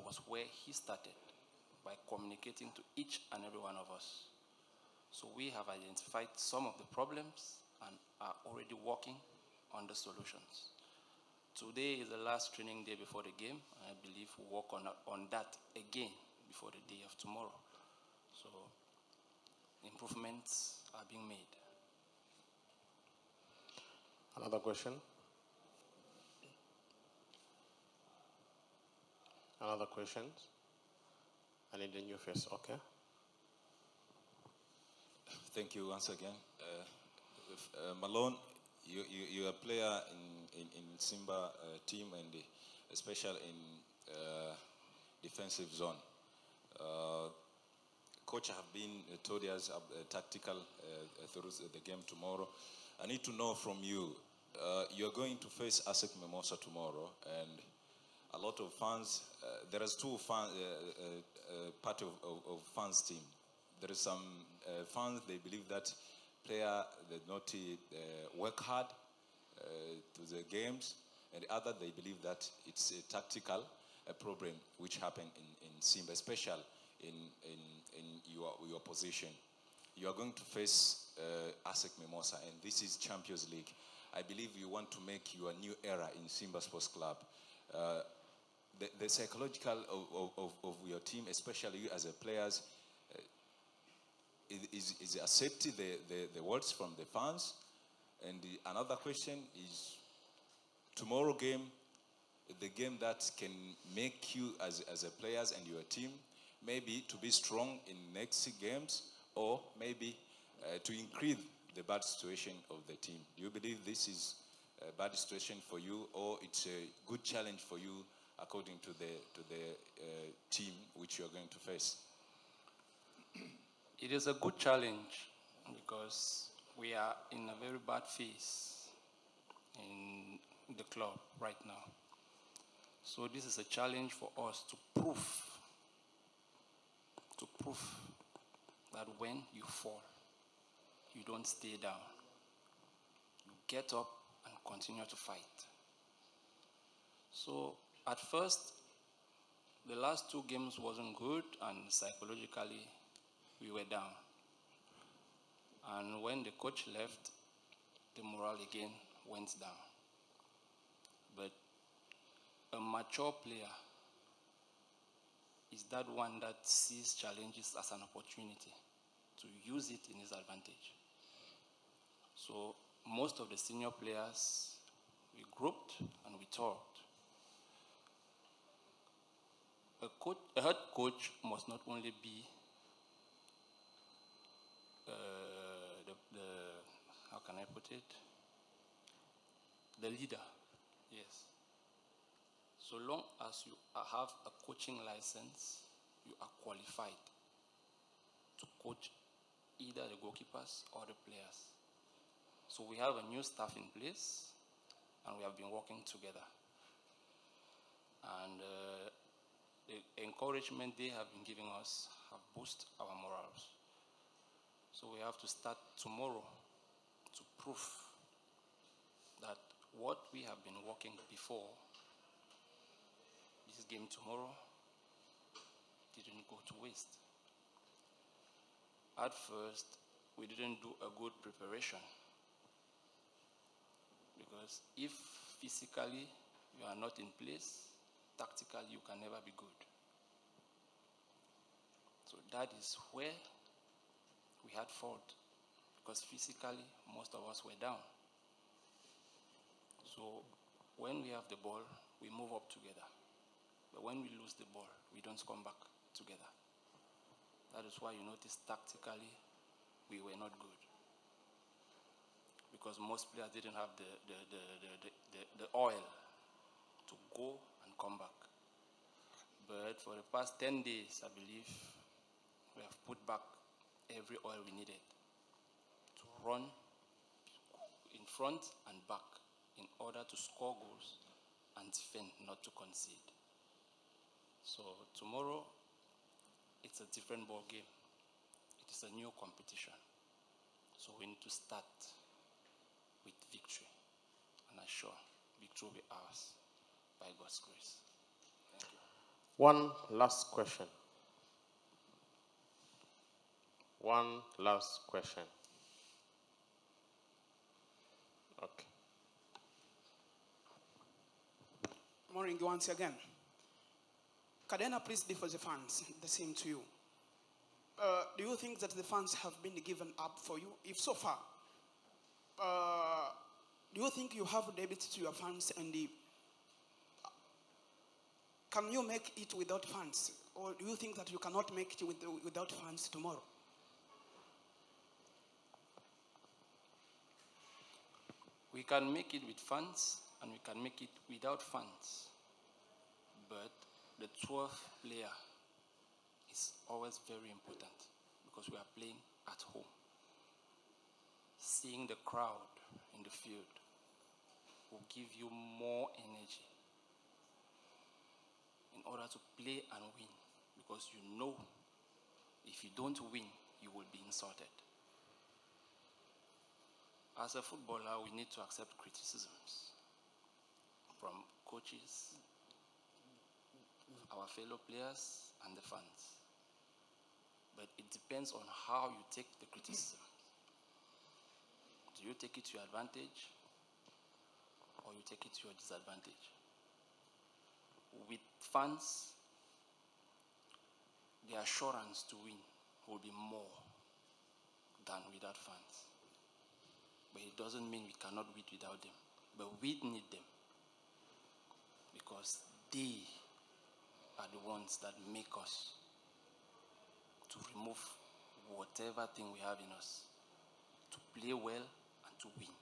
was where he started, by communicating to each and every one of us. So we have identified some of the problems and are already working on the solutions. Today is the last training day before the game, and I believe we'll work on that again before the day of tomorrow. So improvements are being made. Another question? Another questions? I need a new face, okay? Thank you once again. Malone, you're a player in Simba team and especially in defensive zone. Coach have been told us tactical through the game tomorrow. I need to know from you, you're going to face Asec Mimosas tomorrow, and a lot of fans, there is two fans, part of fans team. There is some fans, they believe that player did not work hard to the games, and the other, they believe that it's a tactical problem which happened in Simba, especially in your position. You are going to face Asec Mimosas, and this is Champions League. I believe you want to make your new era in Simba Sports Club. The psychological of your team, especially you as a players, is accepting the words from the fans. And another question is, tomorrow game, the game that can make you as a players and your team, maybe to be strong in next games, or maybe to increase the bad situation of the team. Do you believe this is a bad situation for you, or it's a good challenge for you according to the team which you are going to face? It is a good challenge because we are in a very bad phase in the club right now. So this is a challenge for us to prove that when you fall, you don't stay down. You get up and continue to fight. So at first, the last two games wasn't good, and psychologically, we were down. And when the coach left, the morale again went down. But a mature player is that one that sees challenges as an opportunity to use it in his advantage. So most of the senior players, we grouped and we talked. A head coach must not only be how can I put it? The leader, yes. So long as you have a coaching license, you are qualified to coach either the goalkeepers or the players. So we have a new staff in place, and we have been working together. And the encouragement they have been giving us have boosted our morals. So we have to start tomorrow to prove that what we have been working before this game tomorrow didn't go to waste. At first, we didn't do a good preparation, because if physically you are not in place, tactically you can never be good. So that is where we had fault, because physically most of us were down. So when we have the ball, we move up together. But when we lose the ball, we don't come back together. That is why you notice tactically we were not good, because most players didn't have the oil to go and come back. But for the past 10 days, I believe, we have put back every oil we needed to run in front and back in order to score goals and defend, not to concede. So tomorrow, it's a different ball game. It is a new competition. So we need to start with victory, and I'm sure victory will be ours by God's grace. Thank you. One last question. One last question. Okay. Morning once again. Cadena, please differ the fans. The same to you. Do you think that the fans have been given up for you? If so far, do you think you have a debit to your fans, and can you make it without fans? Or do you think that you cannot make it without fans tomorrow? We can make it with funds and we can make it without funds. But the 12th player is always very important because we are playing at home. Seeing the crowd in the field will give you more energy in order to play and win, because you know if you don't win, you will be insulted. As a footballer, we need to accept criticisms from coaches, our fellow players, and the fans. But it depends on how you take the criticism. Do you take it to your advantage, or you take it to your disadvantage? With fans, the assurance to win will be more than without fans. But it doesn't mean we cannot win without them. But we need them, because they are the ones that make us to remove whatever thing we have in us, to play well and to win.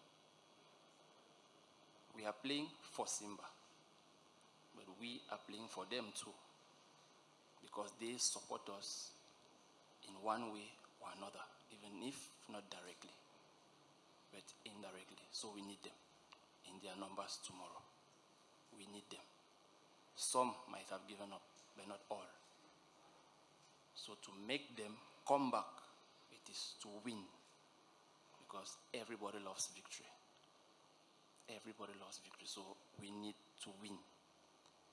We are playing for Simba, but we are playing for them too, because they support us in one way or another, even if not directly, but indirectly. So we need them in their numbers tomorrow. We need them. Some might have given up, but not all. So to make them come back, it is to win, because everybody loves victory. Everybody loves victory. So we need to win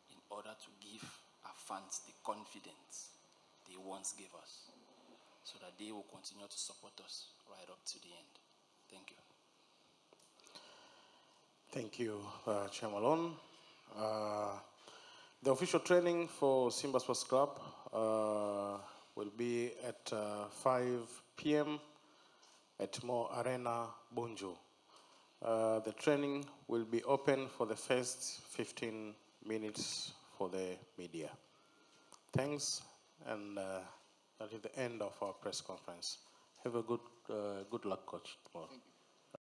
in order to give our fans the confidence they once gave us, so that they will continue to support us right up to the end. Thank you. Thank you, Chair Malone. The official training for Simba Sports Club will be at 5 p.m. at Mo Arena, Bunju. The training will be open for the first 15 minutes for the media. Thanks, and that is the end of our press conference. Have a good luck, Coach, tomorrow.